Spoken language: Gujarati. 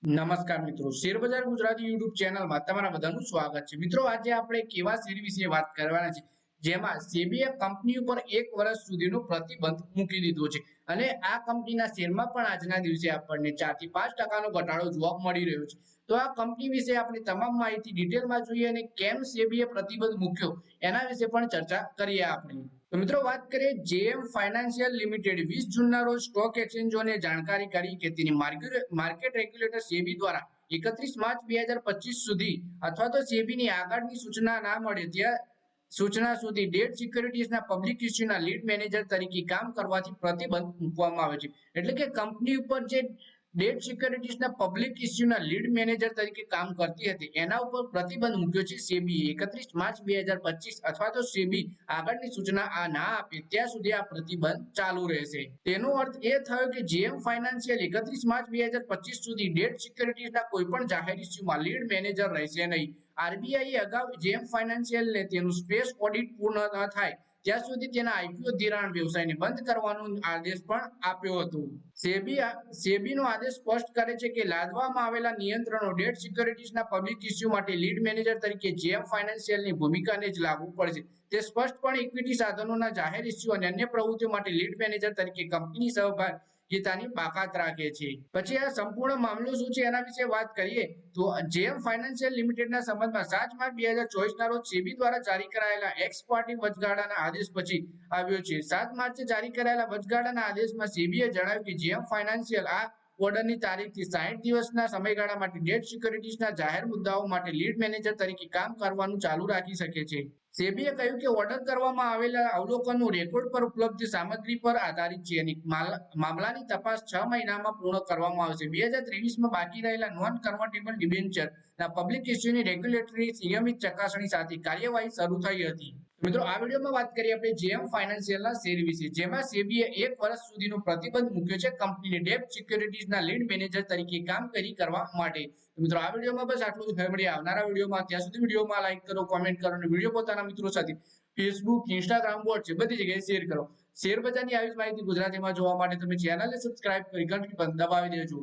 નમસ્કાર મિત્રો, શેરબજાર ગુજરાતી યુટ્યુબ ચેનલમાં તમારા બધાનું સ્વાગત છે. મિત્રો, આજે આપણે એક એવા શેર વિશે વાત કરવાના છે જેમાં સેબીએ કંપની ઉપર 1 વર્ષ સુધીનો પ્રતિબંધ મૂકી દીધો છે અને આ કંપનીના શેરમાં પણ આજના દિવસે આપણને 4 થી 5% ઘટાડો જોવા મળી રહ્યો છે. તો આ કંપની વિશે આપણે તમામ માહિતી ડિટેલમાં જોઈએ અને કેમ સેબીએ પ્રતિબંધ મૂક્યો એના વિશે પણ ચર્ચા કરીએ આપણે. તો મિત્રો, વાત કરીએ જેએમ ફાઇનાન્શિયલ લિમિટેડ 20 જૂનના રોજ સ્ટોક એક્સચેન્જોને જાણકારી કરી કે તેની માર્કેટ રેગ્યુલેટર સેબી દ્વારા 31 માર્ચ 2025 સુધી અથવા તો સેબીની આગળની સૂચના ના મળે ત્યાં સૂચના સુધી ડેટ સિક્યુરિટીઝના પબ્લિક ઇસ્યુના લીડ મેનેજર તરીકે કામ કરવાથી પ્રતિબંધ મૂકવામાં આવે છે. એટલે કે કંપની ઉપર જે ડેટ સિક્યુરિટીઝના પબ્લિક ઇસ્યુના લીડ મેનેજર તરીકે કામ કરતી હતી એના ઉપર પ્રતિબંધ મૂક્યો છે સેબીએ 31 માર્ચ 2025 અથવા તો સેબી આગળની સૂચના ના આપે ત્યાં સુધી આ પ્રતિબંધ ચાલુ રહેશે. તેનો અર્થ એ થયો કે જેએમ ફાઇનાન્શિયલ 31 માર્ચ 2025 સુધી ડેટ સિક્યુરિટીઝના કોઈ પણ જાહેર ઇસ્યુમાં લીડ મેનેજર રહેશે નહીં. આરબીઆઈએ અગાઉ જેએમ ફાઇનાન્શિયલને તેનું સ્પેસ ઓડિટ પૂર્ણ ન થાય ત્યાં સુધી તેના આઈપીઓ ધિરાણ વ્યવસાયને બંધ કરવાનો આદેશ પણ આપ્યો હતો. સેબીનો આદેશ સ્પષ્ટ કરે છે કે લાદવામાં આવેલા નિયંત્રણો ડેટ સિક્યુરિટીઝના પબ્લિક ઇસ્યુ માટે લીડ મેનેજર તરીકે જેએમ ફાઇનાન્શિયલની ભૂમિકાને જ લાગુ પડશે. તે સ્પષ્ટપણે ઇક્વિટી સાધનોના જાહેર ઇસ્યુ અને અન્ય પ્રવૃત્તિઓ માટે લીડ મેનેજર તરીકે કંપની સહભાગીતાની બાકાત રાખે છે. પછી આ સંપૂર્ણ મામલો શું છે એના વિશે વાત કરીએ તો જેએમ ફાઇનાન્શિયલ લિમિટેડના સંબંધમાં 7 માર્ચ 2024 ના રોજ સેબી દ્વારા જારી કરાયેલા એક્સ પાર્ટી વચગાળાના આદેશ પછી આવ્યો છે. 7 માર્ચે જારી કરાયેલા વચગાળાના આદેશમાં સેબીએ જણાવ્યું કે જેએમ ફાઇનાન્શિયલ આ ઓર્ડરની તારીખથી 60 દિવસના સમયગાળા માટે ડેટ સિક્યુરિટીઝના જાહેર મુદ્દાઓ માટે લીડ મેનેજર તરીકે કામ કરવાનું ચાલુ રાખી શકે છે. સેબીએ કહ્યું કે ઓર્ડર કરવામાં આવેલા અવલોકનો રેકોર્ડ પર ઉપલબ્ધ સામગ્રી પર આધારિત છે અને મામલાની તપાસ 6 મહિનામાં પૂર્ણ કરવામાં આવશે. 2023માં બાકી રહેલા નોન કન્વર્ટેબલ ડિબેન્ચરના પબ્લિક ઇસ્યુની રેગ્યુલેટરી નિયમિત ચકાસણી સાથે કાર્યવાહી શરૂ થઈ હતી. મિત્રો, આ વિડીયોમાં વાત કરીએ આપણે જેએમ ફાઇનાન્શિયલના શેર વિશે જેમાં સેબીએ 1 વર્ષ સુધીનો પ્રતિબંધ મૂક્યો છે કંપનીને ડેટ સિક્યુરિટીઝના લીડ મેનેજર તરીકે કામ કરવા માટે. મિત્રો, આ વિડીયોમાં બસ આટલું જ. મળીએ આવનારા વિડીયોમાં. ત્યાં સુધી વિડીયોમાં લાઈક કરો, કોમેન્ટ કરો અને વિડીયો પોતાના મિત્રો સાથે ફેસબુક, ઇન્સ્ટાગ્રામ, વોટ્સએપ બધી જગ્યાએ શેર કરો. શેર બજારની આવી જ માહિતી ગુજરાતીમાં જોવા માટે તમે ચેનલને સબસ્ક્રાઇબ કરી ઘંટી પણ દબાવી દેજો.